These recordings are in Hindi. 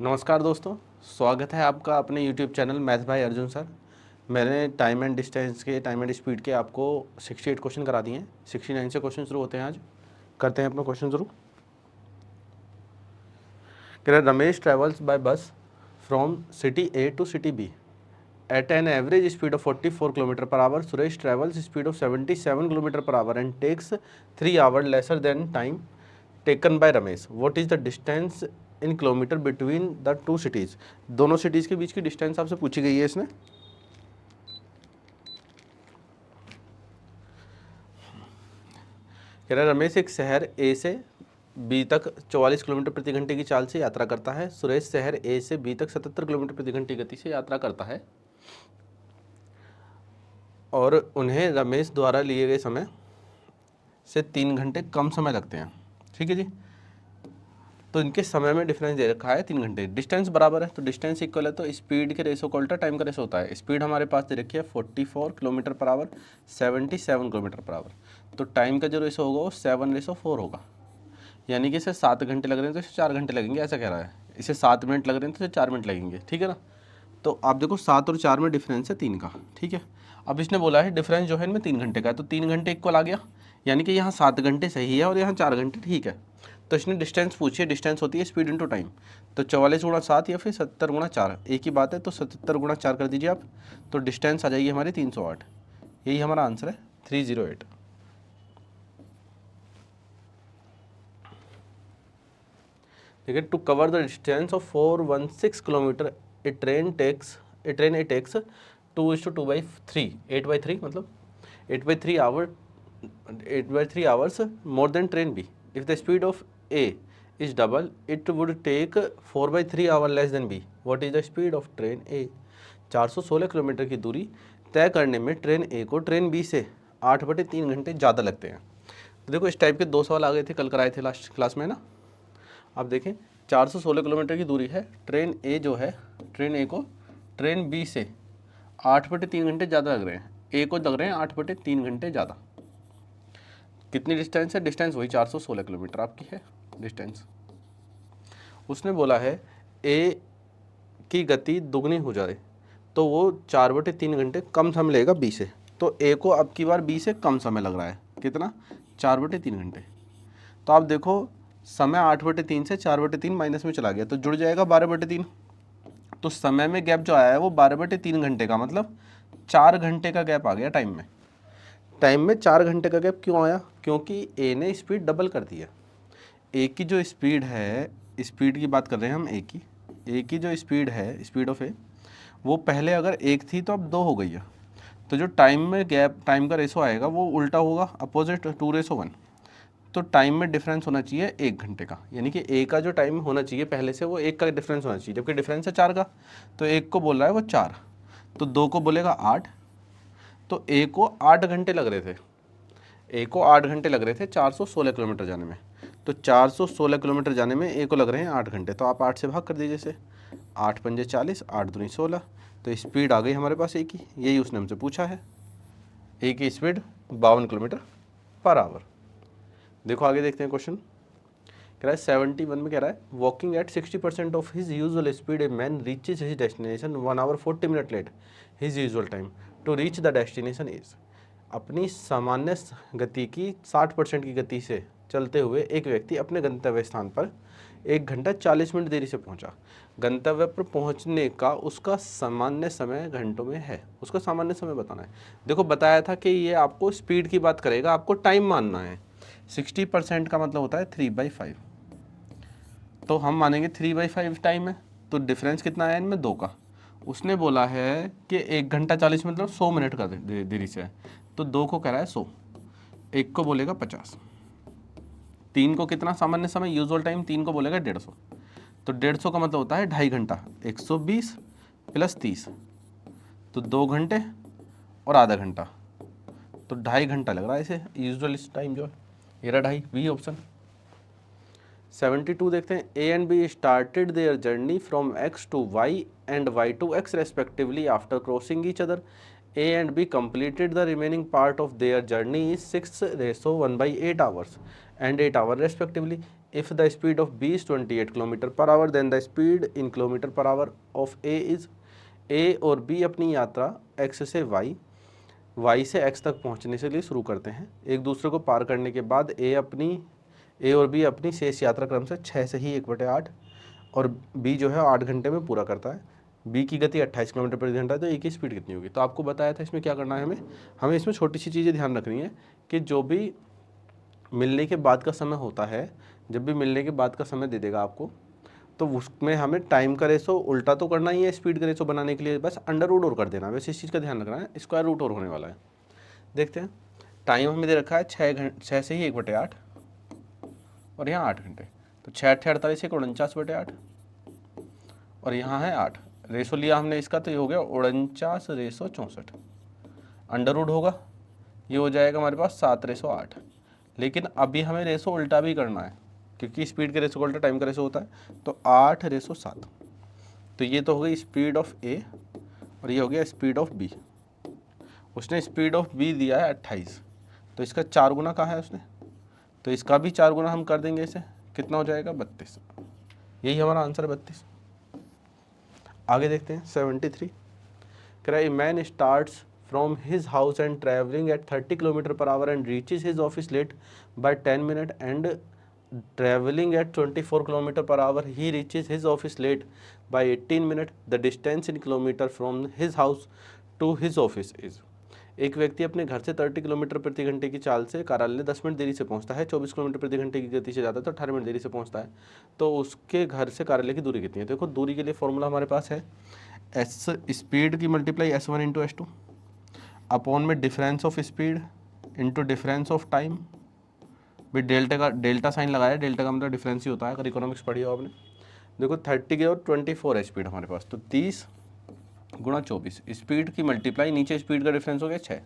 नमस्कार दोस्तों, स्वागत है आपका अपने YouTube channel math bye Arjun sir. मैंने टाइम एंड डिस्टेंस के, टाइम एंड स्पीड के आपको 68 क्वेश्चन करा दिए हैं। 69 से क्वेश्चन शुरू होते हैं। आज करते हैं अपना क्वेश्चन शुरू। कह रहा Ramesh travels by bus from city A to city B at an average speed of 44 kilometre per hour. Suresh travels speed of 77 kilometre per hour and takes 3 hour lesser than time taken by Ramesh. What is the distance in kilometre between the two cities. दोनों सिटीज़ के बीच की डिस्टेंस आपसे पूछी गई है इसने। कह रहा है रमेश एक शहर ए से बी तक 44 किलोमीटर प्रति घंटे की चाल से यात्रा करता है। सुरेश शहर ए से बी तक 77 किलोमीटर प्रति घंटे की गति से यात्रा करता है और उन्हें रमेश द्वारा लिए गए समय से 3 घंटे कम समय लगते हैं। ठीक है जी, तो इनके समय में डिफरेंस दे रखा है 3 घंटे। डिस्टेंस बराबर है तो डिस्टेंस इक्वल है, तो स्पीड के रेशो को उल्टा टाइम का रेशो होता है। स्पीड हमारे पास दे रखी है 44 kilometre per our, 77 kilometre per our, तो टाइम का जो रेशो होगा वो 7:4 होगा। यानी कि इसे 7 घंटे लग रहे हैं तो इसे 4 घंटे लगेंगे, ऐसा कह रहा है। इसे 7 मिनट लग रहे हैं तो इसे 4 मिनट लगेंगे। ठीक है ना, तो आप देखो 7 और 4 में डिफरेंस है 3 का। ठीक है, अब इसने बोला है डिफरेंस जो है इनमें 3 घंटे का है, तो 3 घंटे इक्वल आ गया। यानी कि यहाँ 7 घंटे सही है और यहाँ 4 घंटे ठीक है। तो इसने डिस्टेंस पूछी है, डिस्टेंस होती है स्पीड इंटू टाइम। तो 44 गुणा 7 या फिर 70 गुणा 4 एक ही बात है, तो 77 गुणा 4 कर दीजिए आप, तो डिस्टेंस आ जाएगी हमारी 308। यही हमारा आंसर है 308। ठीक है, to cover the distance of 416 kilometre a train A takes 2:2/3 8/3 मतलब 8/3 hour 8/3 hours more than train B. If the speed of A is double, it would take 4/3 hour less than B. What is the speed of train A? 416 kilometre की दूरी तय करने में ट्रेन ए को ट्रेन बी से 8/3 घंटे ज़्यादा लगते हैं। तो देखो इस टाइप के 2 सवाल आ गए थे, कल कराए थे लास्ट क्लास में ना। अब देखें 416 किलोमीटर की दूरी है, ट्रेन ए जो है, ट्रेन ए को ट्रेन बी से 8/3 घंटे ज़्यादा लग रहे हैं, ए को लग रहे हैं 8/3 घंटे ज़्यादा। कितनी डिस्टेंस है? डिस्टेंस वही 416 किलोमीटर आपकी है डिस्टेंस। उसने बोला है ए की गति दुगनी हो जाए तो वो 4/3 घंटे कम समय लेगा बी से। तो ए को अब की बार बी से कम समय लग रहा है, कितना? 4/3 घंटे। तो आप देखो समय 8/3 से 4/3 माइनस में चला गया तो जुड़ जाएगा 12/3। तो समय में गैप जो आया है वो 12/3 घंटे का, मतलब 4 घंटे का गैप आ गया टाइम में। टाइम में 4 घंटे का गैप क्यों आया? क्योंकि ए ने स्पीड डबल कर दी है। ए की जो स्पीड है, स्पीड की बात कर रहे हैं हम, ए की जो स्पीड है, स्पीड ऑफ ए, वो पहले अगर 1 थी तो अब 2 हो गई है। तो जो टाइम में गैप, टाइम का रेशो आएगा वो उल्टा होगा, अपोजिट 2:1। तो टाइम में डिफरेंस होना चाहिए 1 घंटे का, यानी कि ए का जो टाइम होना चाहिए पहले से वो 1 का डिफरेंस होना चाहिए, जबकि डिफरेंस है 4 का। तो 1 को बोल रहा है वो 4, तो 2 को बोलेगा 8, तो ए को 8 घंटे लग रहे थे। ए को 8 घंटे लग रहे थे 416 किलोमीटर जाने में। तो 416 किलोमीटर जाने में ए को लग रहे हैं 8 घंटे, तो आप 8 से भाग कर दीजिए इसे। 8 पंजे 40, 8 दूनी 16, तो स्पीड आ गई हमारे पास ए की। यही उसने हमसे पूछा है, ए की स्पीड 52 किलोमीटर पर आवर। देखो आगे देखते हैं क्वेश्चन। कह रहा है 71 में कह रहा है walking at 60% of his usual speed a man reaches his destination 1 hour 40 minute late his usual time to reach the destination is. अपनी सामान्य गति की 60% की गति से चलते हुए एक व्यक्ति अपने गंतव्य स्थान पर 1 घंटा 40 मिनट देरी से पहुंचा। गंतव्य पर पहुंचने का उसका सामान्य समय घंटों में है, उसका सामान्य समय बताना है। देखो बताया था कि ये आपको स्पीड की बात करेगा, आपको टाइम मानना है। 60% का मतलब होता है 3/5, तो हम मानेंगे 3/5 टाइम है। तो डिफरेंस कितना है इनमें? 2 का। उसने बोला है कि 1 घंटा 40 मतलब 100 मिनट का देरी से है, तो 2 को कह रहा है 100, 1 को बोलेगा 50, 3 को कितना सामान्य समय यूजुअल टाइम, 3 को बोलेगा 150। तो 150 का मतलब होता है 2.5 घंटा, 120 + 30, तो 2 घंटे और आधा घंटा, तो 2.5 घंटा लग रहा है इसे यूजुअल टाइम जो है। ये रहा 2.5, बी ऑप्शन। 72 देखते हैं। A and B started their journey from X to Y and Y to X respectively after crossing each other. A and B completed the remaining part of their journey is 6:1/8 hours and 8 hours respectively. if the speed of B is 28 kilometre per our then the speed in kilometre per our of A is A और B अपनी यात्रा X से Y से X तक पहुंचने से लिए शुरू करते हैं। एक दूसरे को पार करने के बाद A और B अपनी शेष यात्रा क्रम से 6 से ही 1/8 और B जो है 8 घंटे में पूरा करता है। B की गति 28 किलोमीटर प्रति घंटा है, तो A की स्पीड कितनी होगी? तो आपको बताया था इसमें क्या करना है, हमें इसमें छोटी सी चीज़ें ध्यान रखनी है कि जो भी मिलने के बाद का समय होता है, जब भी मिलने के बाद का समय दे देगा आपको, तो उसमें हमें टाइम का रेशो उल्टा तो करना ही है स्पीड का रेशो बनाने के लिए, बस अंडर रूट और कर देना है। वैसे इस चीज़ का ध्यान रखना है, स्क्वायर रूट और होने वाला है। देखते हैं, टाइम हमें दे रखा है 6 से ही 1/8 और यहाँ 8 घंटे, तो 6 8 48 1 49/8 और यहाँ है 8। रेशो लिया हमने इसका, तो ये हो गया 49/64। अंडर रूट होगा, ये हो जाएगा हमारे पास 7/8। लेकिन अभी हमें रेशो उल्टा भी करना है, क्योंकि स्पीड के रेशो का उल्टा टाइम का रेशो होता है, तो 8/7। तो ये तो हो गई स्पीड ऑफ ए और ये हो गया स्पीड ऑफ बी। उसने स्पीड ऑफ बी दिया है 28, तो इसका 4 गुना कहा है उसने, तो इसका भी 4 गुना हम कर देंगे इसे, कितना हो जाएगा 32। यही हमारा आंसर है 32। आगे देखते हैं 73। कह रहा है, a man starts from his house and traveling at 30 km per hour and reaches his office late by 10 minutes and traveling at 24 km per hour he reaches his office late by 18 minutes. The distance in kilometer from his house to his office is। एक व्यक्ति अपने घर से 30 किलोमीटर प्रति घंटे की चाल से कार्यालय 10 मिनट देरी से पहुंचता है, 24 किलोमीटर प्रति घंटे की गति से जाता है तो 18 मिनट देरी से पहुंचता है। तो उसके घर से कार्यालय की दूरी कितनी है? देखो, दूरी के लिए फॉर्मूला हमारे पास है एस स्पीड की multiply S1 into S2 upon में difference of speed into difference of time. भाई डेल्टा साइन लगाया, डेल्टा का मतलब डिफरेंस ही होता है, अगर इकोनॉमिक्स पढ़ी हो आपने। देखो 30 के और 24 है स्पीड हमारे पास, तो 30 गुणा 24 स्पीड की मल्टीप्लाई, नीचे स्पीड का डिफरेंस हो गया 6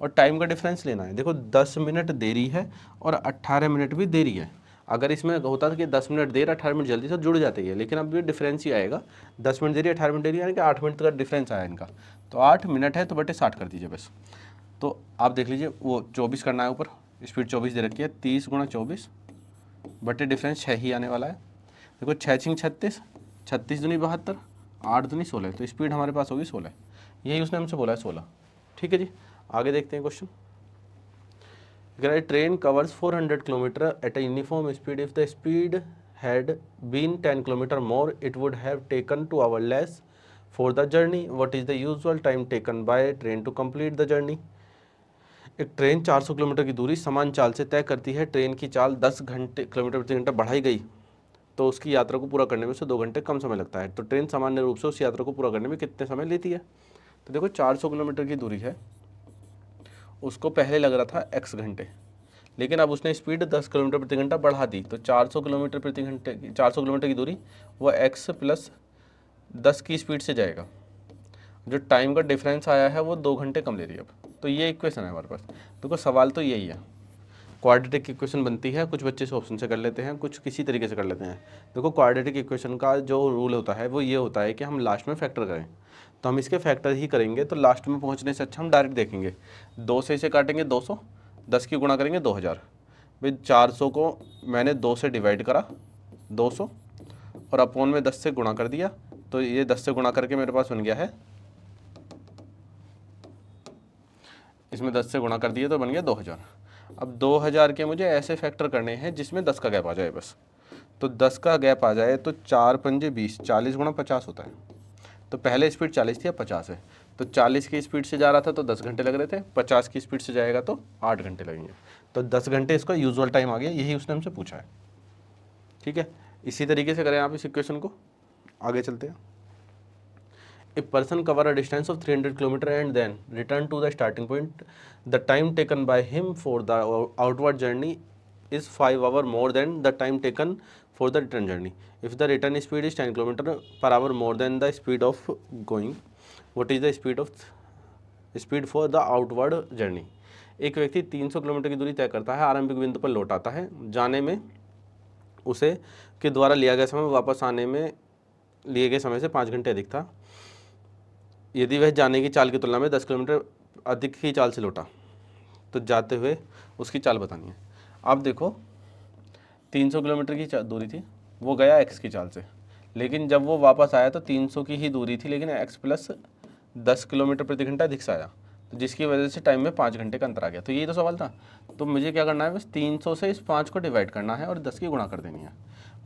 और टाइम का डिफरेंस लेना है। देखो 10 मिनट देरी है और 18 मिनट भी देरी है। अगर इसमें होता था कि 10 मिनट देर 18 मिनट जल्दी, से जुड़ जाते हैं, लेकिन अब ये डिफरेंस ही आएगा, 10 मिनट देरी 18 मिनट देरी, यानी कि 8 मिनट का डिफरेंस आया इनका। तो 8 मिनट है तो बटे 60 कर दीजिए बस। तो आप देख लीजिए, वो 24 करना है ऊपर, स्पीड 24 दे रखी है, 30 गुणा 24 बटे डिफरेंस 6 ही आने वाला है। देखो 6 6 36, 36 दूनी 72, 8 दूनी 16, तो स्पीड हमारे पास होगी 16। यही उसने हमसे बोला है 16। ठीक है जी, आगे देखते हैं क्वेश्चन। अगर train covers 400 kilometre at a uniform speed, if the speed had been 10 kilometer more it would have taken 2 hours less for the journey. What is the usual time taken by train to complete the journey? एक ट्रेन 400 किलोमीटर की दूरी समान चाल से तय करती है, ट्रेन की चाल 10 किलोमीटर प्रति घंटा बढ़ाई गई तो उसकी यात्रा को पूरा करने में उसे 2 घंटे कम समय लगता है। तो ट्रेन सामान्य रूप से उस यात्रा को पूरा करने में कितने समय लेती है? तो देखो 400 किलोमीटर की दूरी है, उसको पहले लग रहा था x घंटे, लेकिन अब उसने स्पीड 10 किलोमीटर प्रति घंटा बढ़ा दी, तो 400 किलोमीटर प्रति घंटे 400 किलोमीटर की दूरी वो x प्लस 10 की स्पीड से जाएगा। जो टाइम का डिफरेंस आया है वो 2 घंटे कम ले रही है अब। तो ये इक्वेशन है हमारे पास। देखो सवाल तो यही है, क्वाड्रेटिक इक्वेशन बनती है, कुछ बच्चे इस ऑप्शन से कर लेते हैं, कुछ किसी तरीके से कर लेते हैं। देखो क्वाड्रेटिक इक्वेशन का जो रूल होता है वो ये होता है कि हम लास्ट में फैक्टर करें, तो हम इसके फैक्टर ही करेंगे, तो लास्ट में पहुंचने से अच्छा हम डायरेक्ट देखेंगे। 2 से इसे काटेंगे 200, 10 की गुणा करेंगे 2000। भाई 400 को मैंने 2 से डिवाइड करा 200 और अपॉन में 10 से गुणा कर दिया, तो ये 10 से गुणा करके मेरे पास बन गया है, इसमें 10 से गुणा कर दिया तो बन गया 2000। अब 2000 के मुझे ऐसे फैक्टर करने हैं जिसमें 10 का गैप आ जाए बस। तो 10 का गैप आ जाए तो 4 पंजे 20, 40 गुणा 50 होता है। तो पहले स्पीड 40 थी, अब 50 है, तो 40 की स्पीड से जा रहा था तो 10 घंटे लग रहे थे, 50 की स्पीड से जाएगा तो 8 घंटे लगेंगे। तो 10 घंटे इसका यूजुअल टाइम आ गया, यही उसने हमसे पूछा है। ठीक है, इसी तरीके से करें आप इस इक्वेशन को। आगे चलते हैं। A person cover a distance of 300 km and then return to the starting point. The time taken by him for the outward journey is 5 hours more than the time taken for the return journey. If the return speed is 10 km per hour more than the speed of going, what is the speed for the outward journey? एक व्यक्ति 300 किलोमीटर की दूरी तय करता है, आरंभिक बिंदु पर लौट आता है, जाने में उसे के द्वारा लिया गया समय वापस आने में लिए गए समय से 5 घंटे अधिक था। यदि वह जाने की चाल की तुलना में 10 किलोमीटर अधिक ही चाल से लौटा तो जाते हुए उसकी चाल बतानी है। आप देखो 300 किलोमीटर की दूरी थी, वो गया x की चाल से, लेकिन जब वो वापस आया तो 300 की ही दूरी थी, लेकिन x प्लस 10 किलोमीटर प्रति घंटा अधिक से आया, तो जिसकी वजह से टाइम में 5 घंटे का अंतर आ गया। तो यही तो सवाल था। तो मुझे क्या करना है, बस 300 से इस 5 को डिवाइड करना है और 10 की गुणा कर देनी है।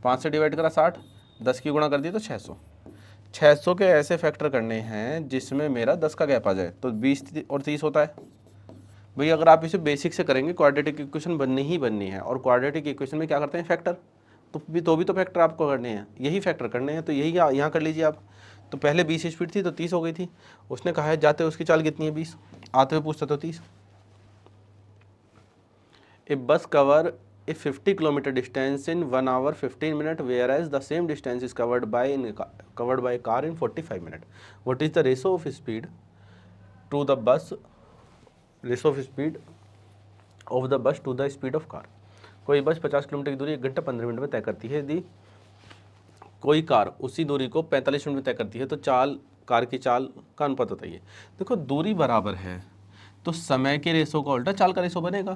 5 से डिवाइड करा 60, 10 की गुणा कर दी तो 600। 600 के ऐसे फैक्टर करने हैं जिसमें मेरा 10 का गैप आ जाए, तो 20 और 30 होता है। भाई अगर आप इसे बेसिक से करेंगे, क्वाड्रेटिक इक्वेशन बननी ही बननी है, और क्वाड्रेटिक इक्वेशन में क्या करते हैं, फैक्टर। तो भी तो फैक्टर आपको करने हैं, यही फैक्टर करने हैं, तो यही यहाँ कर लीजिए आप। तो पहले 20 स्पीड थी तो 30 हो गई थी, उसने कहा है जाते उसकी चाल कितनी है 20, आते हुए पूछता तो 30। ए बस cover A 50 kilometre distance in 1 hour 15 minutes, whereas the same distance is covered by car in 45 minutes. What is the ratio of speed to the bus to the speed of car? कोई बस 50 किलोमीटर की दूरी 1 घंटा 15 मिनट में तय करती है। यदि कोई कार उसी दूरी को 45 मिनट में तय करती है तो कार की चाल का अनुपात बताइए। देखो दूरी बराबर है तो समय के रेशो का उल्टा चाल का रेशो बनेगा,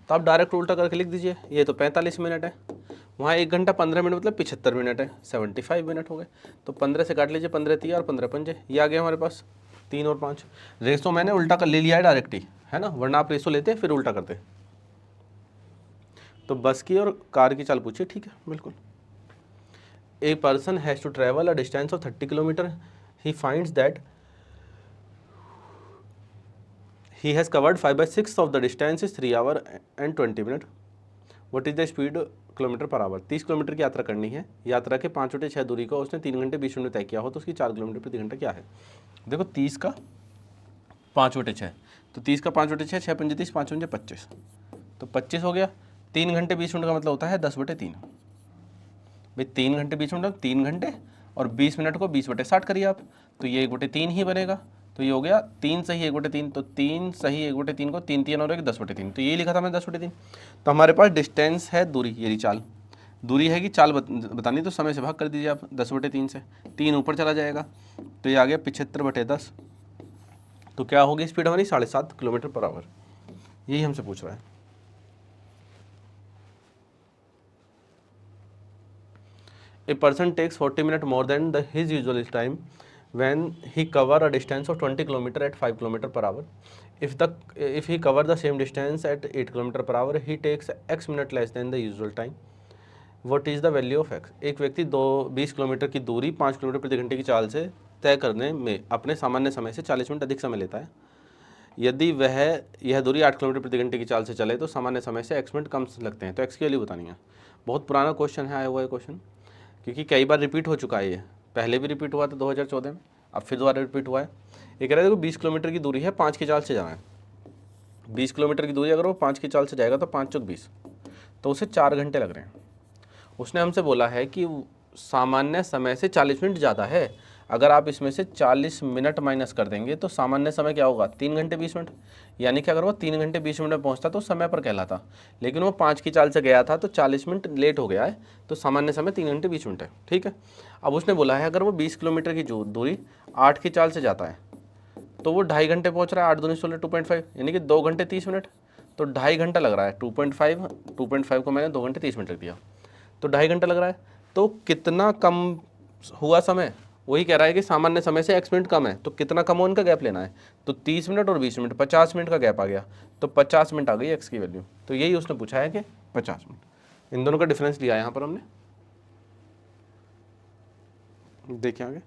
तो आप डायरेक्ट उल्टा करके लिख दीजिए। ये तो 45 मिनट है, वहाँ 1 घंटा 15 मिनट मतलब 75 मिनट है, 75 मिनट हो गए। तो 15 से काट लीजिए, 15 3 और 15 पंजे, ये आ गया हमारे पास 3 और 5। रेशो मैंने उल्टा कर ले लिया है डायरेक्ट ही, है ना, वरना आप रेशो लेते फिर उल्टा करते। तो बस की और कार की चाल पूछिए, ठीक है बिल्कुल। A person has to travel a distance of 30 kilometer. He finds that he has covered 5/6 of the distance is 3 hour and 20 minutes. What is the speed kilometre per our? 30 kilometre की यात्रा करनी है, यात्रा के 5/6 दूरी को उसने 3 घंटे 20 मिनट तय किया हो, तो उसकी 4 किलोमीटर प्रति घंटा क्या है? देखो 30 का 5/6, तो 30 का 5/6, 6 पंजे 30, 5 पंजे 25, तो 25 हो गया। 3 घंटे 20 मिनट का मतलब होता है 10/3। भाई 3 घंटे 20 मिनट, 3 घंटे और 20 मिनट को 20/60 करिए आप, तो ये 1/3 ही बनेगा। तो ये हो गया 3 सही 1/3, तो 3 सही 1/3 को 3 3 और 1 10/3, तो ये लिखा था मैंने 10/3। तो हमारे पास डिस्टेंस है दूरी, ये चाल दूरी है कि चाल बतानी, तो समय से भाग कर दीजिए आप 10/3 से, 3 ऊपर चला जाएगा, तो ये आ गया 75/10। तो क्या होगी स्पीड हमारी 7.5 किलोमीटर पर आवर, यही हमसे पूछ रहा है। A person takes 40 minutes more than his usual time when he cover a distance of 20 km at 5 km per hour. If he cover the same distance at 8 km per hour, he takes x minute less than the usual time. What is the value of x? एक व्यक्ति 20 किलोमीटर की दूरी 5 किलोमीटर प्रति घंटे की चाल से तय करने में अपने सामान्य समय से 40 मिनट अधिक समय लेता है। यदि वह यह दूरी 8 किलोमीटर प्रति घंटे की चाल से चले तो सामान्य समय से x मिनट कम लगते हैं। तो x की वैल्यू बतानी है। बहुत पुराना क्वेश्चन है, आया हुआ है क्वेश्चन, क्योंकि कई बार रिपीट हो चुका है। ये पहले भी रिपीट हुआ था 2014 में, अब फिर दोबारा रिपीट हुआ है। ये कह रहा है देखो 20 किलोमीटर की दूरी है, 5 की चाल से जाना है। 20 किलोमीटर की दूरी अगर वो 5 की चाल से जाएगा तो 5 चौक 20, तो उसे 4 घंटे लग रहे हैं। उसने हमसे बोला है कि सामान्य समय से 40 मिनट ज़्यादा है। अगर आप इसमें से 40 मिनट माइनस कर देंगे तो सामान्य समय क्या होगा, 3 घंटे 20 मिनट। यानी कि अगर वो 3 घंटे 20 मिनट में पहुंचता तो समय पर कहलाता, लेकिन वो 5 की चाल से गया था तो 40 मिनट लेट हो गया है, तो सामान्य समय 3 घंटे 20 मिनट है, ठीक है। अब उसने बोला है अगर वो 20 किलोमीटर की दूरी 8 की चाल से जाता है तो वो 2.5 घंटे पहुँच रहा है, 8 दूनी 16 2.5, यानी कि 2 घंटे 30 मिनट, तो 2.5 घंटा लग रहा है। 2.5 को मैंने 2 घंटे 30 मिनट रख दिया, तो 2.5 घंटा लग रहा है। तो कितना कम हुआ समय, वही कह रहा है कि सामान्य समय से x मिनट कम है, तो कितना कम हो उनका गैप लेना है। तो 30 मिनट और 20 मिनट, 50 मिनट का गैप आ गया, तो 50 मिनट आ गई x की वैल्यू। तो यही उसने पूछा है कि 50 मिनट। इन दोनों का डिफरेंस लिया यहाँ पर हमने, देखिए आगे।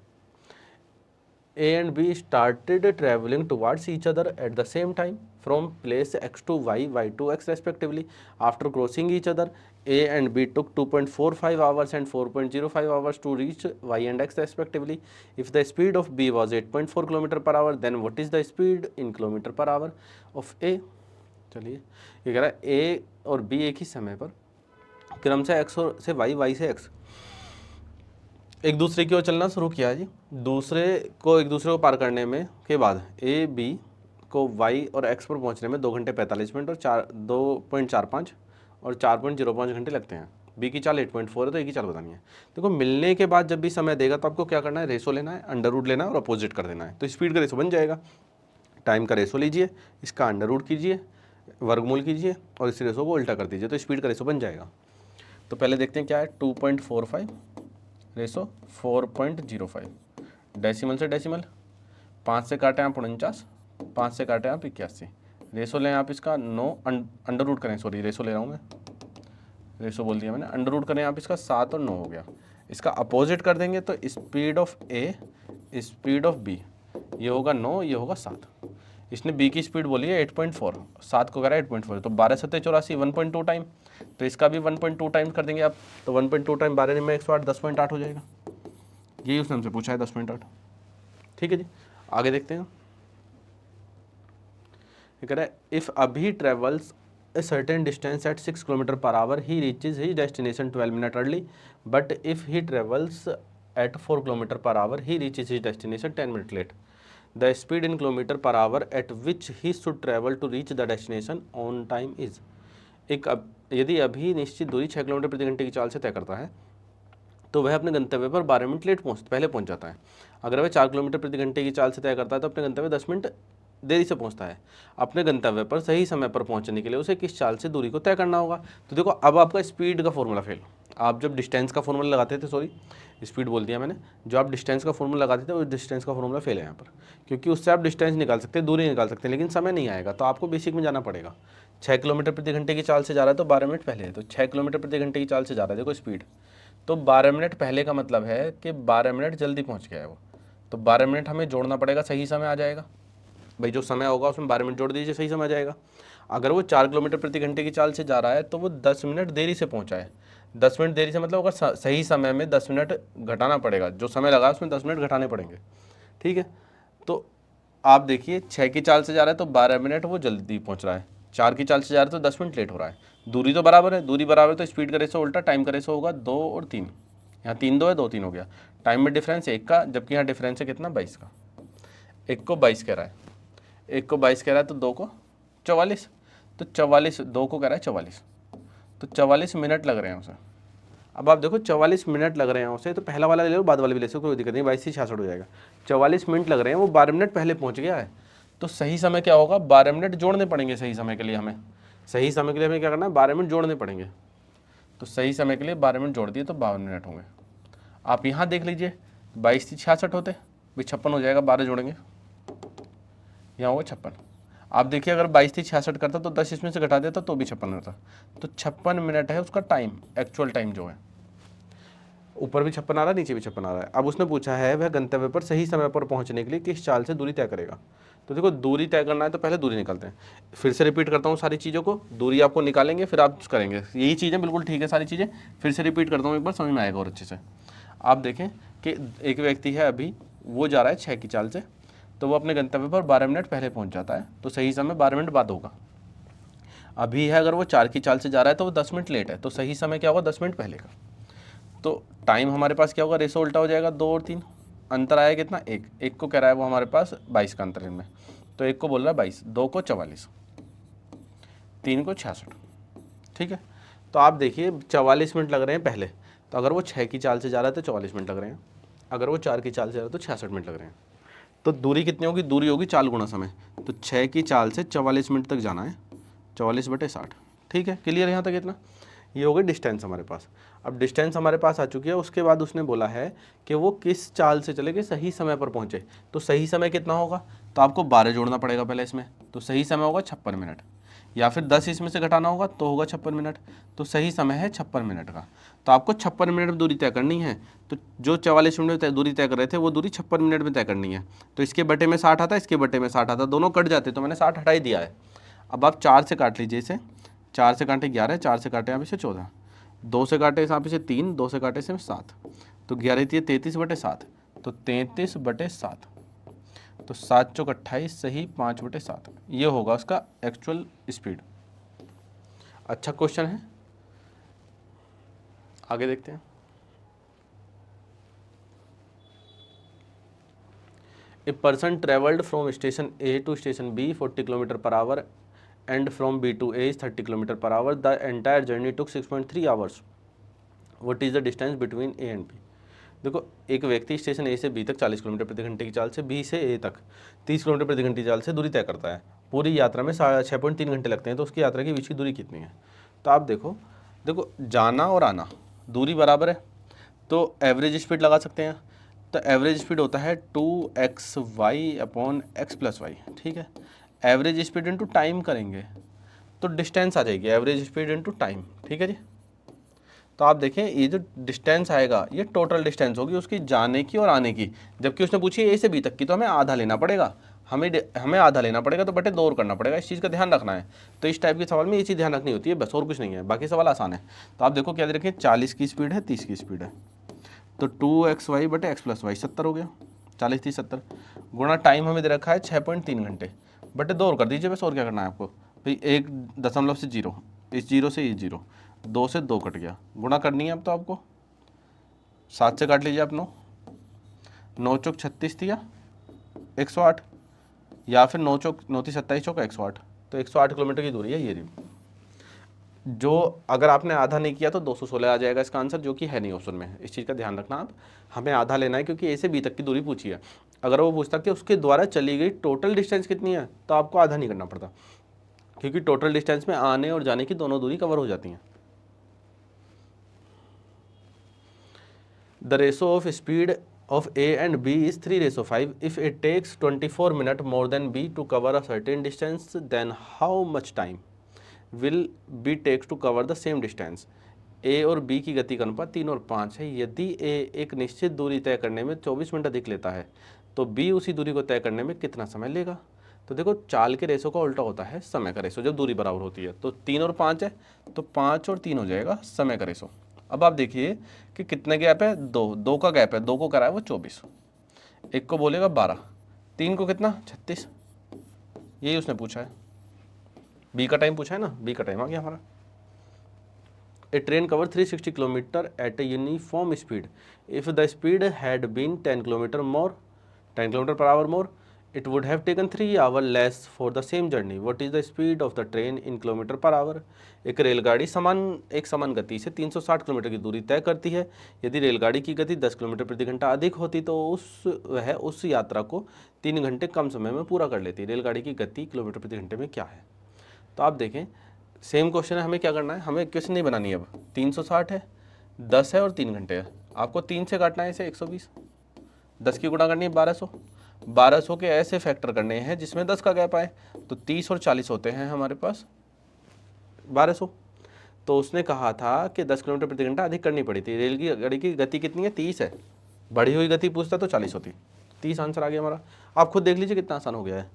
A and B started traveling towards each other at the same time from place x to y, y to x respectively. After crossing each other, A and B took 2.45 hours and 4.05 hours to reach y and x respectively. If the speed of B was 8.4 km per hour, then what is the speed in km per hour of A? चलिए ये कह रहा है A और B एक ही समय पर क्रम से x और से y, y से x एक दूसरे की ओर चलना शुरू किया जी। एक दूसरे को पार करने में के बाद ए बी को वाई और एक्स पर पहुंचने में 2 घंटे 45 मिनट और 2.45 और 4.05 घंटे लगते हैं। बी की चाल 8.4 है, तो ए की चाल बतानी है। देखो मिलने के बाद जब भी समय देगा तो आपको क्या करना है, रेशो लेना है, अंडर रूट लेना है और अपोजिट कर देना है, तो स्पीड का रेशो बन जाएगा। टाइम का रेशो लीजिए, इसका अंडर रूट कीजिए, वर्गमूल कीजिए और इस रेशो को उल्टा कर दीजिए, तो स्पीड का रेशो बन जाएगा। तो पहले देखते हैं क्या है, 2.45 रेसो 4.05, डेसिमल से डेसिमल, 5 से काटें आप 49, 5 से काटें आप 81, रेसो लें आप इसका 9, अंडर रूट करें, सॉरी रेसो ले रहा हूँ मैं, रेसो बोल दिया मैंने, अंडर रूट करें आप इसका 7 और 9 हो गया। इसका अपोजिट कर देंगे तो speed of A speed of B, ये होगा 9, ये होगा 7। इसने बी की स्पीड बोली है 8.4, 7 को करा 8.4, तो 12 7 84, 1.2 टाइम, तो इसका भी 1.2 टाइम कर देंगे आप, तो 1.2 टाइम 12 में 108, 10.8 हो जाएगा। यही उसने हमसे पूछा है, 10.8। ठीक है जी, आगे देखते हैं। ये कह रहा है इफ़ अभी travels a certain distance at 6 km per hour, he reaches his destination 12 minutes early, but if he travels at 4 km per hour, he reaches his destination 10 minutes late. The speed in kilometer per hour at which he should travel to reach the destination on time is। यदि अभी निश्चित दूरी 6 किलोमीटर प्रति घंटे की चाल से तय करता है तो वह अपने गंतव्य पर 12 मिनट पहले पहुंच जाता है। अगर वह 4 किलोमीटर प्रति घंटे की चाल से तय करता है तो अपने गंतव्य 10 मिनट देरी से पहुंचता है। अपने गंतव्य पर सही समय पर पहुंचने के लिए उसे किस चाल से दूरी को तय करना होगा। तो देखो अब आपका स्पीड का फॉर्मूला फेल, आप जब डिस्टेंस का फॉर्मूला लगाते थे, सॉरी स्पीड बोल दिया मैंने, जो आप डिस्टेंस का फॉर्मूला लगाते थे उस डिस्टेंस का फॉर्मूला फेल है यहाँ पर, क्योंकि उससे आप डिस्टेंस निकाल सकते हैं, दूरी निकाल सकते हैं, लेकिन समय नहीं आएगा। तो आपको बेसिक में जाना पड़ेगा। 6 किलोमीटर प्रति घंटे की चाल से जा रहा है तो 12 मिनट पहले है, तो 6 किलोमीटर प्रति घंटे की चाल से जा रहा है, देखो स्पीड, तो 12 मिनट पहले का मतलब है कि 12 मिनट जल्दी पहुँच गया है वो, तो 12 मिनट हमें जोड़ना पड़ेगा, सही समय आ जाएगा। भाई जो समय होगा उसमें 12 मिनट जोड़ दीजिए, सही समय आ जाएगा। अगर वो 4 किलोमीटर प्रति घंटे की चाल से जा रहा है तो वो 10 मिनट देरी से पहुंचा है। 10 मिनट देरी से मतलब अगर सही समय में 10 मिनट घटाना पड़ेगा, जो समय लगा उसमें 10 मिनट घटाने पड़ेंगे। ठीक है, तो आप देखिए 6 की चाल से जा रहा है तो 12 मिनट वो जल्दी पहुँच रहा है, 4 की चाल से जा रहा है तो 10 मिनट लेट हो रहा है। दूरी तो बराबर है, दूरी बराबर तो स्पीड करे से उल्टा टाइम करे से होगा 2 और 3, यहाँ 3 2 है 2 3 हो गया। टाइम में डिफरेंस 1 का, जबकि यहाँ डिफरेंस है कितना 22 का। 1 को 22 कह रहा है, 1 को 22 कह रहा है तो 2 को 44, तो 44, 2 को कह रहा है 44, तो 44 मिनट लग रहे हैं उसे। अब आप देखो 44 मिनट लग रहे हैं उसे, तो पहला वाला ले लो, बाद वाला भी ले सकते, कोई दिक्कत नहीं, 22 से 66 हो जाएगा। 44 मिनट लग रहे हैं, वो 12 मिनट पहले पहुंच गया है, तो सही समय क्या होगा, 12 मिनट जोड़ने पड़ेंगे सही समय के लिए हमें। सही समय के लिए हमें क्या करना है, 12 मिनट जोड़ने पड़ेंगे, तो सही समय के लिए 12 मिनट जोड़ दिए तो 52 मिनट होंगे। आप यहाँ देख लीजिए 22 से 66 होते, 56 हो जाएगा, 12 जोड़ेंगे, यहाँ होगा 56। आप देखिए अगर 22 से 66 करता तो 10 इसमें से घटा देता तो भी 56 होता, तो 56 मिनट है उसका टाइम, एक्चुअल टाइम जो है। ऊपर भी 56 आ रहा है, नीचे भी 56 आ रहा है। अब उसने पूछा है वह गंतव्य पर सही समय पर पहुंचने के लिए किस चाल से दूरी तय करेगा। तो देखो दूरी तय करना है तो पहले दूरी निकालते हैं। फिर से रिपीट करता हूँ सारी चीज़ों को, दूरी आपको निकालेंगे फिर आप करेंगे, यही चीज़ें बिल्कुल ठीक है सारी चीज़ें। फिर से रिपीट करता हूँ एक बार, समझ में आएगा और अच्छे से। आप देखें कि एक व्यक्ति है अभी, वो जा रहा है 6 की चाल से, तो वो अपने गंतव्य पर 12 मिनट पहले पहुंच जाता है, तो सही समय 12 मिनट बाद होगा। अभी है अगर वो 4 की चाल से जा रहा है तो वो 10 मिनट लेट है, तो सही समय क्या होगा, 10 मिनट पहले का। तो टाइम हमारे पास क्या होगा, रेसो उल्टा हो जाएगा, 2 और 3, अंतर आया कितना, 1 को कह रहा है वो हमारे पास 22 का अंतर इनमें, तो 1 को बोल रहा है 22, 2 को 44, 3 को 66। ठीक है, तो आप देखिए 44 मिनट लग रहे हैं पहले, तो अगर वो 6 की चाल से जा रहा है तो 44 मिनट लग रहे हैं, अगर वो 4 की चाल से जा रहा है तो 66 मिनट लग रहे हैं। तो दूरी कितनी होगी, दूरी होगी 4 गुना समय, तो 6 की चाल से 44 मिनट तक जाना है, 44/60। ठीक है, क्लियर यहाँ तक इतना। ये हो गई डिस्टेंस हमारे पास। अब डिस्टेंस हमारे पास आ चुकी है, उसके बाद उसने बोला है कि वो किस चाल से चले कि सही समय पर पहुँचे। तो सही समय कितना होगा, तो आपको 12 जोड़ना पड़ेगा पहले इसमें, तो सही समय होगा 56 मिनट, या फिर 10 इसमें से घटाना होगा तो होगा 56 मिनट, तो सही समय है 56 मिनट का। तो आपको 56 मिनट में दूरी तय करनी है, तो जो 44 मिनट में दूरी तय कर रहे थे वो दूरी 56 मिनट में तय करनी है। तो इसके बटे में 60 आता है, इसके बटे में 60 आता है, दोनों कट जाते, तो मैंने 60 हटा ही दिया है। अब आप 4 से काट लीजिए इसे, 4 से काटे 11, 4 से काटे आप इसे 14, 2 से काटे आप इसे 3, 2 से काटे इसे 7, तो 11 33/7, तो 33/7, तो 7 चौक 28, सही 5/7, ये होगा उसका एक्चुअल स्पीड। अच्छा क्वेश्चन है, आगे देखते हैं। A person travelled from station A to station B 40 kilometre per hour and from B to A 30 kilometre per hour, the entire journey took 6.3 hours, what is the distance between A and B. देखो एक व्यक्ति स्टेशन ए से बी तक 40 किलोमीटर प्रति घंटे की चाल से, बी से ए तक 30 किलोमीटर प्रति घंटे की चाल से दूरी तय करता है। पूरी यात्रा में 6.3 घंटे लगते हैं, तो उसकी यात्रा के बीच की दूरी कितनी है। तो आप देखो देखो जाना और आना दूरी बराबर है तो एवरेज स्पीड लगा सकते हैं। तो एवरेज स्पीड होता है 2xy/x+y, ठीक है। एवरेज स्पीड इंटू टाइम करेंगे तो डिस्टेंस आ जाएगी, एवरेज स्पीड इंटू टाइम, ठीक है जी। तो आप देखें ये जो डिस्टेंस आएगा ये टोटल डिस्टेंस होगी उसकी जाने की और आने की, जबकि उसने पूछी ए से बी तक की तो हमें आधा लेना पड़ेगा, हमें आधा लेना पड़ेगा तो बटे 2 और करना पड़ेगा, इस चीज़ का ध्यान रखना है। तो इस टाइप के सवाल में ये चीज़ ध्यान रखनी होती है बस, और कुछ नहीं है, बाकी सवाल आसान है। तो आप देखो क्या दे रखें, 40 की स्पीड है, 30 की स्पीड है, तो 2xy/x+y 70 हो गया, 40 30 70 गुणा टाइम हमें दे रखा है 6.3 घंटे, बटे 2 और कर दीजिए बस, और क्या करना है आपको भाई, 1 से 0, इस 0 से ये 0, 2 से 2 कट गया, गुणा करनी है अब तो आपको, 7 से काट लीजिए आप 9, 9 चौक 36 थी या 108, या फिर 9 चौक 9 थी 27 चौक 108, तो 108 किलोमीटर की दूरी है ये रही। जो अगर आपने आधा नहीं किया तो 216 आ जाएगा इसका आंसर, जो कि है नहीं ऑप्शन में, इस चीज़ का ध्यान रखना आप, हमें आधा लेना है क्योंकि ए से बी तक की दूरी पूछी है। अगर वो पूछता कि उसके द्वारा चली गई टोटल डिस्टेंस कितनी है तो आपको आधा नहीं करना पड़ता, क्योंकि टोटल डिस्टेंस में आने और जाने की दोनों दूरी कवर हो जाती हैं। The ratio of speed of A and B is 3:5. If it takes 24 minutes more than B to cover a certain distance, then how much time will B takes to cover the same distance? A और B की गति का अनुपात 3 और 5 है। यदि A एक निश्चित दूरी तय करने में 24 मिनट अधिक लेता है तो B उसी दूरी को तय करने में कितना समय लेगा? तो देखो चाल के रेशो का उल्टा होता है समय का रेशो, जब दूरी बराबर होती है। तो 3 और 5 है तो 5 और 3 हो जाएगा समय का रेशो। अब आप देखिए कि कितने गैप है, 2 का गैप है, 2 को करा है वो 24, एक को बोलेगा 12, 3 को कितना 36, यही उसने पूछा है, बी का टाइम पूछा है ना, बी का टाइम आ गया हमारा। A train cover 360 kilometre at a uniform speed, if the speed had been 10 kilometre per hour more, it would have taken 3 hours less for the same journey. What is the speed of the train in kilometre per our? एक रेलगाड़ी एक समान गति से 360 किलोमीटर की दूरी तय करती है। यदि रेलगाड़ी की गति 10 किलोमीटर प्रति घंटा अधिक होती तो वह उस यात्रा को 3 घंटे कम समय में पूरा कर लेती। रेलगाड़ी की गति किलोमीटर प्रति घंटे में क्या है? तो आप देखें सेम क्वेश्चन है, हमें क्या करना है, हमें क्वेश्चन नहीं बनानी है। अब 360 है, 10 है और 3 घंटे है, आपको 3 से काटना है इसे 120, 10 की गुणा करनी है 1200, 1200 के ऐसे फैक्टर करने हैं जिसमें 10 का गैप आए, तो 30 और 40 होते हैं हमारे पास 1200। तो उसने कहा था कि 10 किलोमीटर प्रति घंटा अधिक करनी पड़ी थी, रेल की गाड़ी की गति कितनी है 30 है, बढ़ी हुई गति पूछता तो 40 होती, 30 आंसर आ गया हमारा। आप खुद देख लीजिए कितना आसान हो गया है।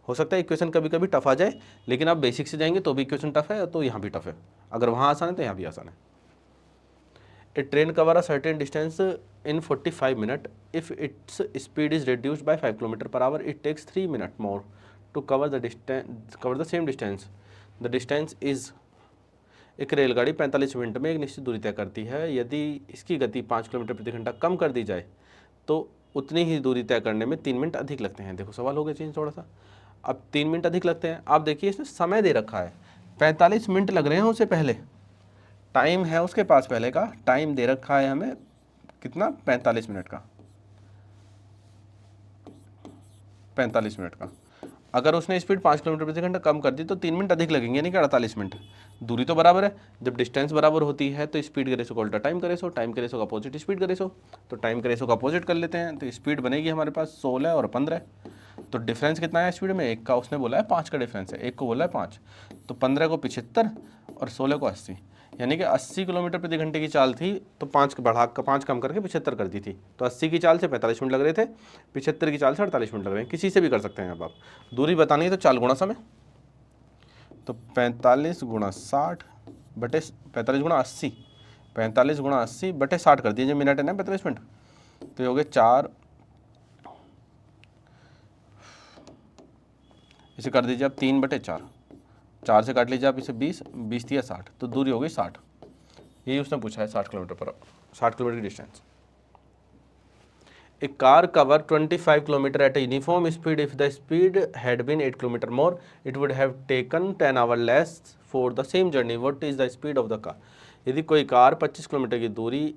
हो सकता है इक्वेशन कभी कभी टफ आ जाए, लेकिन आप बेसिक से जाएंगे तो भी इक्वेशन टफ है, तो यहाँ भी टफ है, अगर वहाँ आसान है तो यहाँ भी आसान है। A train cover a certain distance in 45 minutes. If its speed is reduced by 5 km per hour, it takes 3 minutes more to cover the same distance. The distance is, एक रेलगाड़ी 45 मिनट में एक निश्चित दूरी तय करती है। यदि इसकी गति 5 किलोमीटर प्रति घंटा कम कर दी जाए तो उतनी ही दूरी तय करने में 3 मिनट अधिक लगते हैं। देखो सवाल हो गया चेंज थोड़ा सा, अब 3 मिनट अधिक लगते हैं। आप देखिए इसमें समय दे रखा है 45 मिनट लग रहे हैं उससे पहले, टाइम है उसके पास पहले का, टाइम दे रखा है हमें कितना 45 मिनट का, 45 मिनट का। अगर उसने स्पीड 5 किलोमीटर प्रति घंटा कम कर दी तो 3 मिनट अधिक लगेंगे, यानी कि 48 मिनट। दूरी तो बराबर है, जब डिस्टेंस बराबर होती है तो स्पीड के रेशो का उल्टा टाइम का रेशो, टाइम के रेशो का अपोजिट स्पीड का रेशो, तो टाइम के रेशो का अपोजिट कर लेते हैं, तो स्पीड बनेगी हमारे पास 16 और 15। तो डिफरेंस कितना है स्पीड में, एक का उसने बोला है 5 का डिफरेंस है, एक को बोला है 5, तो 15 को 75 और 16 को 80, यानी कि 80 किलोमीटर प्रति घंटे की चाल थी तो 5 कम करके 75 कर दी थी। तो 80 की चाल से 45 मिनट लग रहे थे, 75 की चाल से 48 मिनट लग रहे हैं। किसी से भी कर सकते हैं। अब आप दूरी बतानी है तो चाल गुणा समय, तो 45 गुणा 60 बटे 45 गुणा 80, 45 गुणा 80 बटे 60 कर दीजिए, मिनट है ना 45 मिनट, तो ये हो गए 4, इसे कर दीजिए आप 3/4, 4 से काट लीजिए आप इसे 20, 20 या 60, तो दूरी हो गई 60। यही उसने पूछा है 60 किलोमीटर की distance. A car cover 25 km at a uniform speed. If the speed had been 8 km more, it would have taken 10 hours less for the same journey. What is the speed of the car? यदि कोई कार 25 किलोमीटर की दूरी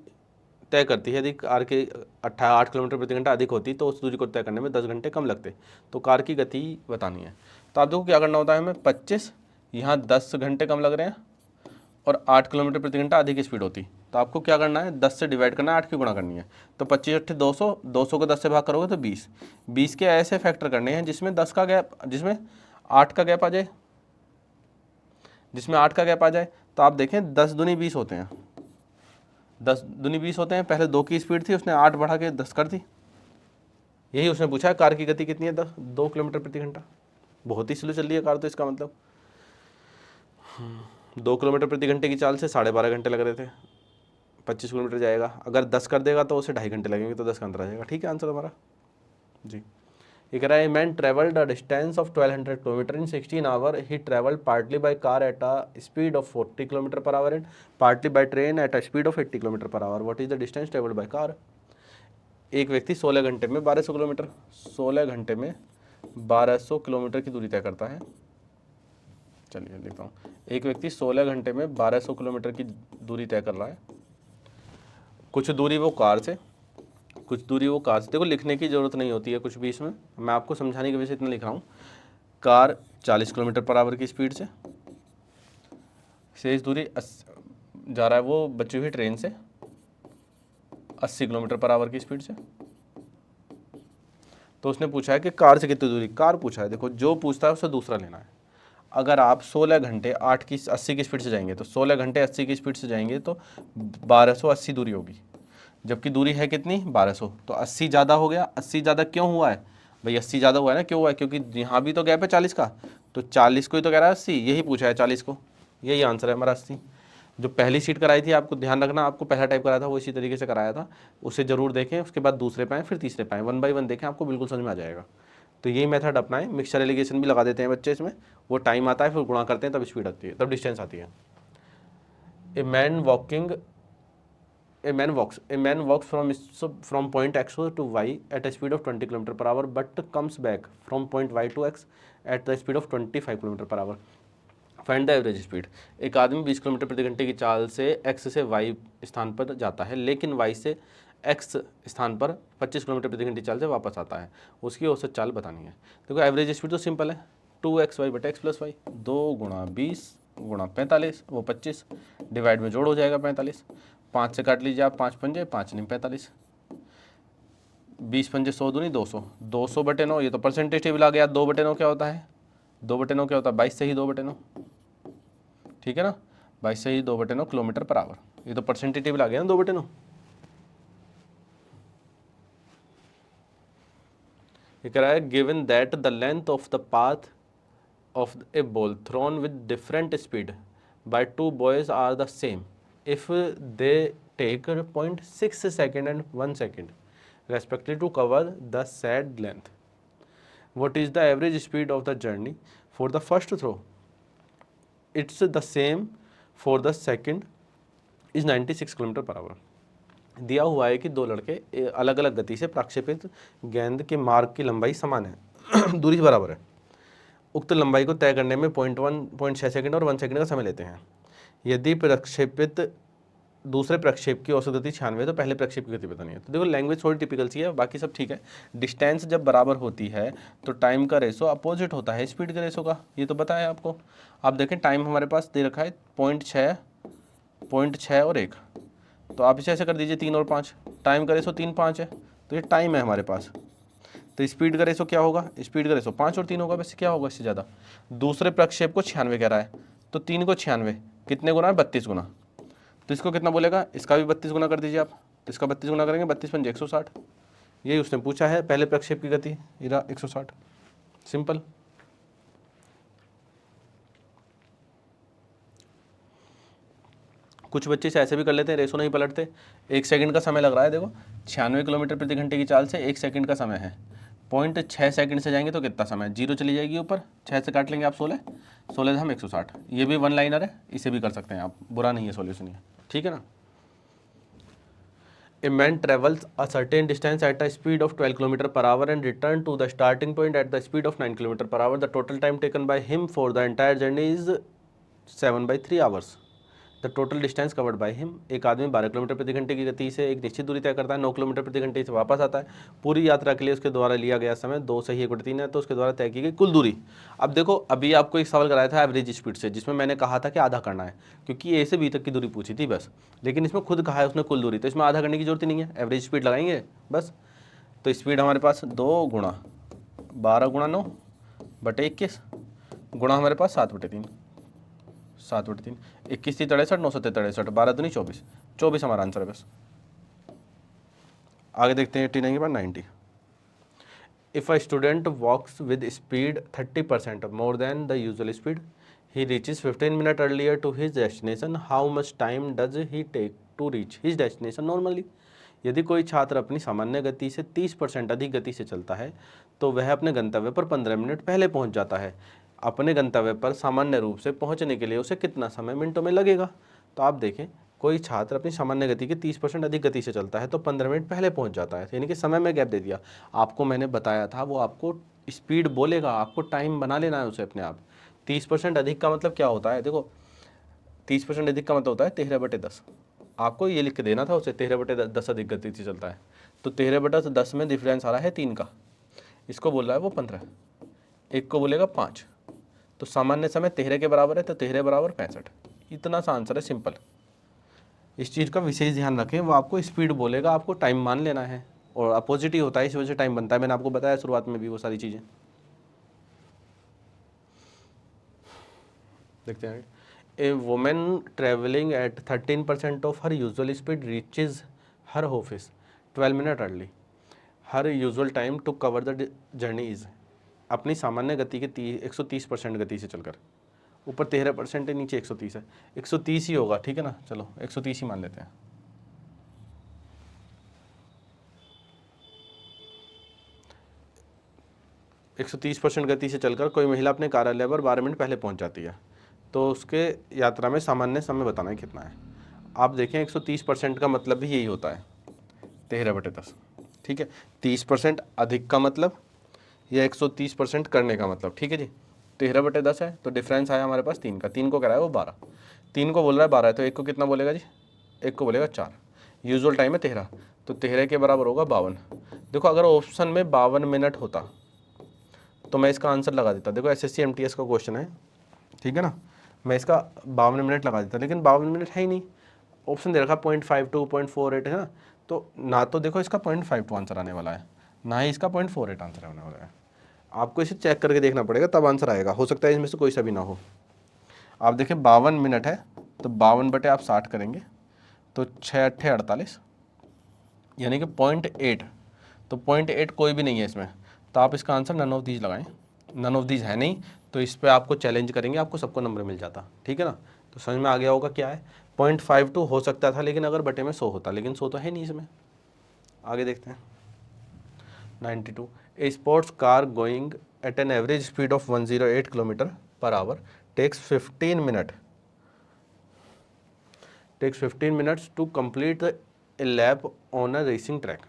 तय करती है, यदि कार के 8 किलोमीटर प्रति घंटा अधिक होती तो उस दूरी को तय करने में 10 घंटे कम लगते। तो कार की गति बतानी है। तो आप देखो क्या करना होता है हमें, 25 यहाँ 10 घंटे कम लग रहे हैं और 8 किलोमीटर प्रति घंटा अधिक स्पीड होती, तो आपको क्या करना है, 10 से डिवाइड करना है, 8 की गुणा करनी है। तो 25 अट्ठे 200, 200 को 10 से भाग करोगे तो 20, 20 के ऐसे फैक्टर करने हैं जिसमें 10 का गैप, जिसमें 8 का गैप आ जाए, जिसमें 8 का गैप आ जाए। तो आप देखें 10 दूनी 20 होते हैं, 10 दूनी 20 होते हैं। पहले 2 की स्पीड थी, उसने 8 बढ़ा के 10 कर दी। यही उसने पूछा है कार की गति कितनी है, 2 किलोमीटर प्रति घंटा। बहुत ही स्लो चल रही है कार, तो इसका मतलब 2 किलोमीटर प्रति घंटे की चाल से 12.5 घंटे लग रहे थे, 25 किलोमीटर जाएगा। अगर 10 कर देगा तो उसे 2.5 घंटे लगेंगे, तो 10 का अंतर आ जाएगा। ठीक है आंसर हमारा जी। ये कह रहा है man travelled a distance of 1200 kilometre in 16 hour. He travelled partly by car at a speed of 40 kilometre per hour and partly by train at a speed of 80 kilometre per hour. What is the distance travelled by car? एक व्यक्ति 16 घंटे में 1200 किलोमीटर, 16 घंटे में 1200 किलोमीटर की दूरी तय करता है। चलिए लिखता हूँ, एक व्यक्ति 16 घंटे में 1200 किलोमीटर की दूरी तय कर रहा है। कुछ दूरी वो कार से, कुछ दूरी वो कार से, देखो लिखने की ज़रूरत नहीं होती है कुछ भी इसमें, मैं आपको समझाने की वजह से इतना लिख रहा हूँ। कार 40 किलोमीटर पर आवर की स्पीड से शेष दूरी जा रहा है वो बची हुई ट्रेन से 80 किलोमीटर पर आवर की स्पीड से। तो उसने पूछा है कि कार से कितनी दूरी, कार पूछा है। देखो जो पूछता है उसे दूसरा लेना है। अगर आप 16 घंटे 80 की स्पीड से जाएंगे, तो 16 घंटे 80 की स्पीड से जाएंगे तो 1280 दूरी होगी, जबकि दूरी है कितनी 1200, तो 80 ज़्यादा हो गया। 80 ज़्यादा क्यों हुआ है भाई, 80 ज़्यादा हुआ है ना, क्यों हुआ है, क्योंकि यहाँ भी तो गैप है 40 का, तो 40 को ही तो कह रहा है 80, यही पूछा है 40 को, यही आंसर है हमारा 80। जो पहली सीट कराई थी, आपको ध्यान रखना, आपको पहला टाइप कराया था वो इसी तरीके से कराया था, उसे ज़रूर देखें, उसके बाद दूसरे पाएँ, फिर तीसरे पाएँ, 1 बाय 1 देखें, आपको बिल्कुल समझ में आ जाएगा। तो यही मेथड अपनाएं। मिक्सचर एलिगेशन भी लगा देते हैं बच्चे इसमें, वो टाइम आता है फिर गुणा करते हैं तब स्पीड आती है, तब डिस्टेंस आती है। A man walks from point X to Y at a speed of 20 km per hour but comes back from point Y to X at the speed of 25 km per hour. Find the average speed. एक आदमी 20 किलोमीटर प्रति घंटे की चाल से X से Y स्थान पर जाता है, लेकिन Y से X स्थान पर 25 किलोमीटर प्रति घंटे चाल से वापस आता है, उसकी औसत चाल बतानी है। देखो एवरेज स्पीड तो सिंपल है, 2xy बटे x प्लस वाई, 2 गुणा 20 गुणा 45, वो 25, डिवाइड में जोड़ हो जाएगा 45, 5 से काट लीजिए आप, 5 पंजे 5 नहीं 45, 20 पंजे 100 दूनी 200, 200 बटे 9, ये तो परसेंटेज टेबल आ गया। 2 बटे 9 क्या होता है, 2 बटे 9 क्या होता है, 22 से ही 2 बटे 9, ठीक है ना, 22 से ही 2 बटे 9 किलोमीटर पर आवर, ये तो परसेंटेज टेबल आ गया ना 2 बटे 9। ये कह रहा है given that the length of the path of a ball thrown with different speed by two boys are the same if they take 0.6 second and 1 second respectively to cover the said length. What is the average speed of the journey for the first throw? It's the same for the second is 96 kilometre per our. दिया हुआ है कि दो लड़के अलग अलग गति से प्रक्षेपित गेंद के मार्ग की लंबाई समान है दूरी बराबर है। उक्त लंबाई को तय करने में 0.6 सेकंड और 1 सेकंड का समय लेते हैं। यदि प्रक्षेपित दूसरे प्रक्षेप की औसत गति 96 तो पहले प्रक्षेप की गति बतानी है। तो देखो लैंग्वेज थोड़ी टिपिकल सी है, बाकी सब ठीक है। डिस्टेंस जब बराबर होती है तो टाइम का रेशो अपोजिट होता है स्पीड के रेशो का, ये तो बताया आपको। आप देखें टाइम हमारे पास दे रखा है 0.6 और 1, तो आप इसे ऐसे कर दीजिए 3 और 5, टाइम का रेशो 3 5 है, तो ये टाइम है हमारे पास। तो स्पीड का रेशो क्या होगा, स्पीड का रेशो 5 और 3 होगा, वैसे क्या होगा इससे ज़्यादा। दूसरे प्रक्षेप को 96 कह रहा है, तो 3 को 96 कितने गुना है, 32 गुना, तो इसको कितना बोलेगा, इसका भी 32 गुना कर दीजिए आप, तो इसका 32 गुना करेंगे, 32 पंजे 160, यही उसने पूछा है पहले प्रक्षेप की गति, इरा 160, सिंपल। कुछ बच्चे से ऐसे भी कर लेते हैं, रेशो नहीं पलटते। 1 सेकंड का समय लग रहा है, देखो 96 किलोमीटर प्रति घंटे की चाल से 1 सेकंड का समय है, 0.6 सेकंड से जाएंगे तो कितना समय, 0 चली जाएगी ऊपर, 6 से काट लेंगे आप 16, 16 से हम 160, ये भी 1 लाइनर है, इसे भी कर सकते हैं आप, बुरा नहीं है सॉल्यूशन ये, ठीक है ना। A man travels a certain distance at a speed of 12 km per hour and return to the starting point at the speed of 9 km per hour. The total time taken by him for the entire journey is 7/3 hours. The total distance covered by him, एक आदमी 12 किलोमीटर प्रति घंटे की गति से एक निश्चित दूरी तय करता है, 9 किलोमीटर प्रति घंटे से वापस आता है। पूरी यात्रा के लिए उसके द्वारा लिया गया समय 2 सही 1/3 है, तो उसके द्वारा तय की गई कुल दूरी। अब देखो, अभी आपको एक सवाल कराया था एवरेज स्पीड से, जिसमें मैंने कहा था कि आधा करना है, क्योंकि ए से बी तक की दूरी पूछी थी बस, लेकिन इसमें खुद कहा है उसने कुल दूरी, तो इसमें आधा करने की जरूरत ही नहीं है, एवरेज स्पीड लगाएंगे बस। तो स्पीड हमारे पास 2 गुणा 12 गुणा 9 बटे 21 गुणा हमारे पास 7/3, 7/3, 21 थी 63, 9 7 63, 12 दूनी 24, 24 हमारा आंसर है बस। आगे देखते हैं 89 के बाद 90। If a student walks with speed 30% more than the usual speed, he reaches 15 minute earlier to his destination, how much time does he take to reach his destination normally. यदि कोई छात्र अपनी सामान्य गति से 30% अधिक गति से चलता है तो वह अपने गंतव्य पर 15 मिनट पहले पहुंच जाता है। अपने गंतव्य पर सामान्य रूप से पहुंचने के लिए उसे कितना समय मिनटों में लगेगा। तो आप देखें, कोई छात्र अपनी सामान्य गति के 30% अधिक गति से चलता है तो 15 मिनट पहले पहुंच जाता है, यानी कि समय में गैप दे दिया। आपको मैंने बताया था, वो आपको स्पीड बोलेगा, आपको टाइम बना लेना है उसे अपने आप। 30% अधिक का मतलब क्या होता है, देखो 30% अधिक का मतलब होता है 13/10। आपको ये लिख के देना था उसे, 13/10 अधिक गति से चलता है, तो 13/10 में डिफरेंस आ रहा है 3 का, इसको बोल रहा है वो 15, एक को बोलेगा 5, तो सामान्य समय 13 के बराबर है, तो 13 बराबर 65। इतना सा आंसर है, सिंपल। इस चीज़ का विशेष ध्यान रखें, वो आपको स्पीड बोलेगा, आपको टाइम मान लेना है, और अपोजिट ही होता है, इस वजह से टाइम बनता है। मैंने आपको बताया शुरुआत में भी वो सारी चीज़ें। देखते हैं a women travelling at 13% of her usual speed reaches her office 12 minute early, her usual time to cover the journey is. अपनी सामान्य गति के 130% गति से चलकर, ऊपर 13% है, नीचे 130 है, 130 ही होगा, ठीक है ना, चलो 130 ही मान लेते हैं। एक 130% गति से चलकर कोई महिला अपने कार्यालय पर 12 मिनट पहले पहुंच जाती है, तो उसके यात्रा में सामान्य समय बताना है कितना है। आप देखें 130% का मतलब भी यही होता है 13/10, ठीक है। 30% अधिक का मतलब या 130% करने का मतलब, ठीक है जी। 13/10 है तो डिफरेंस आया हमारे पास 3 का, 3 को कह रहा है वो 12, 3 को बोल रहा है 12 है, तो एक को कितना बोलेगा जी, एक को बोलेगा 4। यूजुअल टाइम है 13, तो 13 के बराबर होगा 52। देखो अगर ऑप्शन में 52 मिनट होता तो मैं इसका आंसर लगा देता। देखो SSC MTS का क्वेश्चन है, ठीक है ना, मैं इसका 52 मिनट लगा देता, लेकिन 52 मिनट है ही नहीं, ऑप्शन दे रखा 0.52 0.48 है ना, तो ना तो देखो इसका 0.52 आंसर आने वाला है, ना ही इसका 0.48 आंसर आने वाला है। आपको इसे चेक करके देखना पड़ेगा, तब आंसर आएगा, हो सकता है इसमें से कोई सा भी ना हो। आप देखें 52 मिनट है, तो 52 बटे आप 60 करेंगे तो 6 8 48, यानी कि 0.8, तो 0.8 कोई भी नहीं है इसमें, तो आप इसका आंसर नन ऑफ दीज लगाएं। नन ऑफ दीज है नहीं, तो इस पर आपको चैलेंज करेंगे, आपको सबको नंबर मिल जाता, ठीक है ना। तो समझ में आ गया होगा क्या है, 0.52 हो सकता था, लेकिन अगर बटे में 100 होता, लेकिन 100 तो है नहीं इसमें। आगे देखते हैं 92। A sports car going at an average speed of 108 kilometre per hour takes 15 minutes to complete a lap on a racing track.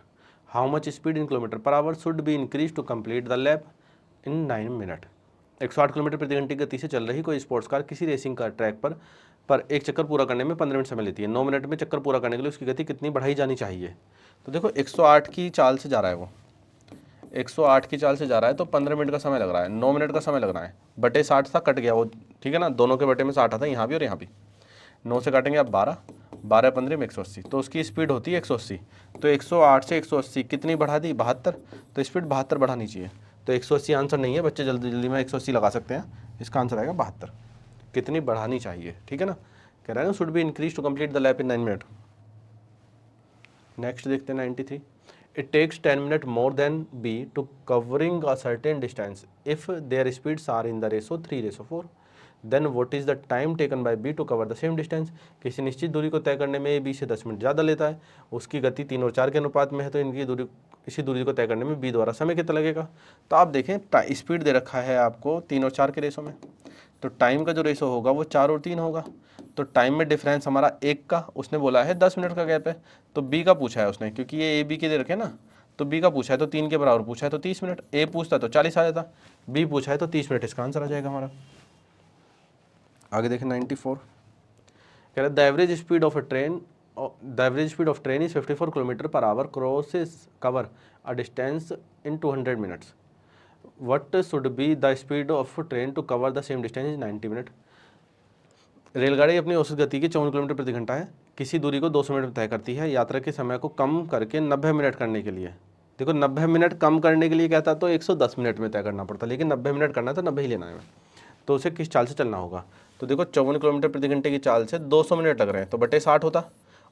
How much speed in kilometer per hour should be increased to complete the lap in 9 minutes? 108 kilometre प्रति घंटे की गति से चल रही कोई स्पोर्ट्स कार किसी रेसिंग कार ट्रैक पर एक चक्कर पूरा करने में 15 मिनट समय लेती है। 9 मिनट में चक्कर पूरा करने के लिए उसकी गति कितनी बढ़ाई जानी चाहिए? तो देखो 108 की चाल से जा रहा है वो, 108 की चाल से जा रहा है, तो 15 मिनट का समय लग रहा है, 9 मिनट का समय लग रहा है, बटे 60 था, कट गया वो, ठीक है ना, दोनों के बटे में 60 आता, यहाँ भी और यहाँ भी। 9 से काटेंगे आप 12, 12 15 में 180, तो उसकी स्पीड होती है 180, तो 108 से 180 कितनी बढ़ा दी, 72, तो स्पीड 72 बढ़ानी चाहिए। तो 180 आंसर नहीं है बच्चे, जल्दी जल्दी में 180 लगा सकते हैं, इसका आंसर आएगा 72, कितनी बढ़ानी चाहिए, ठीक है ना, कह रहा है ना should be increase to complete the lap in 9 minute. Next देखते हैं 93। It takes 10 minutes more than B to covering a certain distance if their speeds are in the ratio 3:4. Then what is the time taken by B to cover the same distance? किसी निश्चित दूरी को तय करने में B से 10 मिनट ज़्यादा लेता है, उसकी गति 3 और 4 के अनुपात में है, तो इसी दूरी को तय करने में B द्वारा समय कितना लगेगा? तो आप देखें स्पीड दे रखा है आपको 3 और 4 के रेशो में, तो टाइम का जो रेशो होगा वो 4 और 3 होगा, तो टाइम में डिफरेंस हमारा 1 का, उसने बोला है 10 मिनट का गैप है, तो बी का पूछा है उसने, क्योंकि ये ए बी के दे रखे ना, तो बी का पूछा है तो 3 के बराबर पूछा है तो 30 मिनट, ए पूछता तो 40 आ जाता, बी पूछा है तो 30 मिनट, इसका आंसर आ जाएगा हमारा। आगे देखें 94। कह रहा है the average speed of train is 54 kilometre per our crosses cover a distance in 200 minutes. What should be the speed of train to cover the same distance in 90 minute. रेलगाड़ी अपनी औसत गति की 54 किलोमीटर प्रति घंटा है, किसी दूरी को 200 मिनट में तय करती है. यात्रा के समय को कम करके 90 मिनट करने के लिए, देखो 90 मिनट कम करने के लिए कहता तो 110 मिनट में तय करना पड़ता, लेकिन 90 मिनट करना तो 90 ही लेना है. तो उसे किस चाल से चलना होगा. तो देखो 54 किलोमीटर प्रति घंटे की चाल से 200 मिनट लग रहे हैं, तो बटे 60 होता,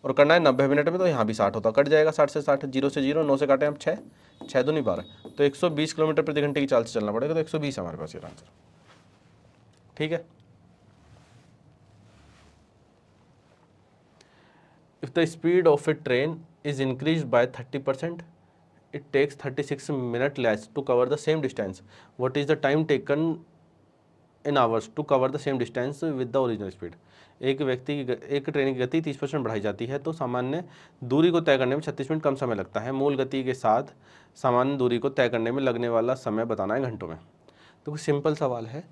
और करना है 90 मिनट में, तो यहाँ भी 60 होता, कट जाएगा 60 से 60, 0 से 0, 9 से काटे हम 6, 6 दूनी 12, तो 120 किलोमीटर प्रति घंटे की चाल से चलना पड़ेगा. तो 120 हमारे पास ये आंसर. ठीक है. If the speed of A train is increase by 30%, it takes 36 minutes less to cover the same distance. What is the time taken in hours to cover the same distance with the original speed? एक ट्रेन की गति 30% बढ़ाई जाती है तो सामान्य दूरी को तय करने में 36 मिनट कम समय लगता है. मूल गति के साथ सामान्य दूरी को तय करने में लगने वाला समय बताना है घंटों में. तो कुछ सिंपल सवाल है.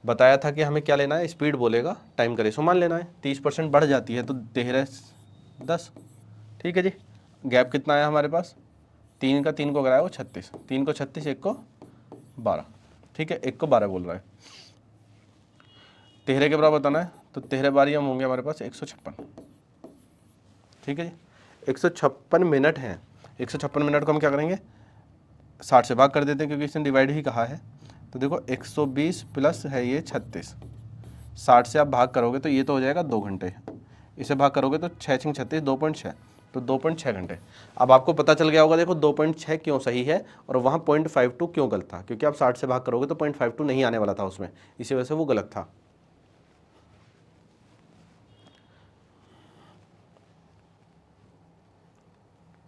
बताया था कि हमें क्या लेना है, स्पीड बोलेगा, टाइम का रेशो मान लेना है. 30% बढ़ जाती है तो 13 10. ठीक है जी. गैप कितना आया हमारे पास, 3 का 3 को कराया वो 36, 3 को 36, 1 को 12. ठीक है, 1 को 12 बोल रहा है. 13 के बराबर बताना है, तो 13 बार हम होंगे हमारे पास 156. ठीक है जी. 156 मिनट हैं. 156 मिनट को हम क्या करेंगे, 60 से भाग कर देते हैं क्योंकि इसने डिवाइड ही कहा है. तो देखो 120 प्लस है ये 36, 60 से आप भाग करोगे तो ये तो हो जाएगा 2 घंटे. इसे भाग करोगे तो 6 6 36, 2.6, तो 2.6 घंटे. अब आपको पता चल गया होगा देखो 2.6 क्यों सही है और वहाँ 0.52 क्यों गलत था, क्योंकि आप 60 से भाग करोगे तो 0.52 नहीं आने वाला था उसमें, इसी वजह से वो गलत था.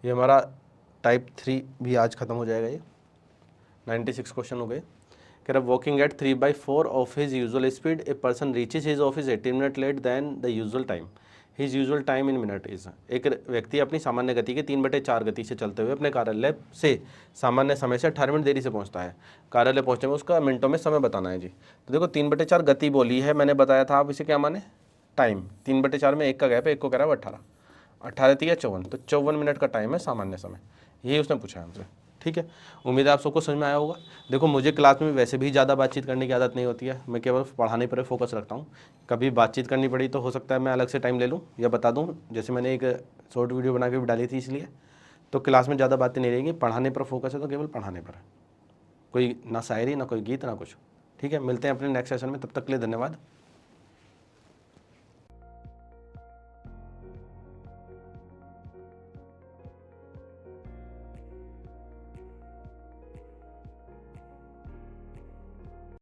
ये हमारा टाइप 3 भी आज खत्म हो जाएगा. ये 96 क्वेश्चन हो गए. कह रहा walking at 3/4 of his usual speed a person reaches his office 18 minute late than the usual time. His usual time in minute is. एक व्यक्ति अपनी सामान्य गति के 3/4 गति से चलते हुए अपने कार्यालय से सामान्य समय से 18 मिनट देरी से पहुंचता है. कार्यालय पहुंचने में उसका मिनटों में समय बताना है जी. तो देखो 3/4 गति बोली है, मैंने बताया था, आप इसे क्या माने, टाइम. 3/4 में 1 का गैप है, 1 को कह रहा है 18, 18 3 54, तो 54 मिनट का टाइम है सामान्य समय. यही उसने पूछा है हमसे. ठीक है, उम्मीद है आप सबको समझ में आया होगा. देखो मुझे क्लास में वैसे भी ज़्यादा बातचीत करने की आदत नहीं होती है, मैं केवल पढ़ाने पर फोकस रखता हूँ. कभी बातचीत करनी पड़ी तो हो सकता है मैं अलग से टाइम ले लूँ या बता दूँ, जैसे मैंने एक शॉर्ट वीडियो बना के भी डाली थी, इसलिए. तो क्लास में ज़्यादा बातें नहीं रहेंगी, पढ़ाने पर फोकस है तो केवल पढ़ाने पर है, कोई ना शायरी, ना कोई गीत, ना कुछ. ठीक है, मिलते हैं अपने नेक्स्ट सेशन में, तब तक के लिए धन्यवाद.